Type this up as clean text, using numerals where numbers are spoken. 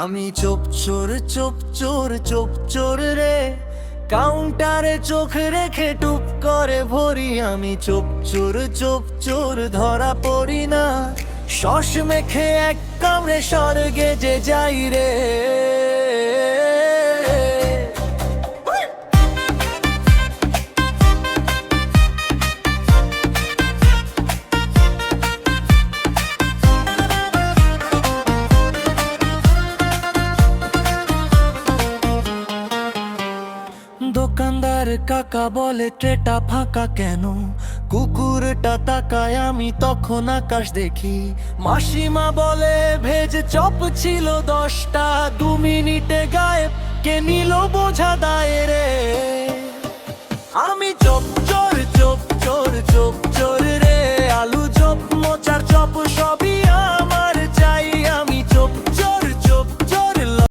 আমি চোপ চোর চোপ চোর চোপ চোর রে, কাউন্টারে চোখ রেখে টুপ করে ভরি। আমি চোপ চোর ধরা পড়ি না, শস মেখে এক কামড়ে স্বর্গে যে যাই রে। দোকানদার কাকা বলে ট্রেটা ফাঁকা কেন, কুকুরটা তাকায় আমি তখন আকাশ দেখি। মাসিমা বলে ভেজ চপ ছিল 10টা, 2 মিনিটে গায়েব, কে নিল বোঝা দায় রে। আমি চোপ চোর রে, আলু চপ মোচার চপ সব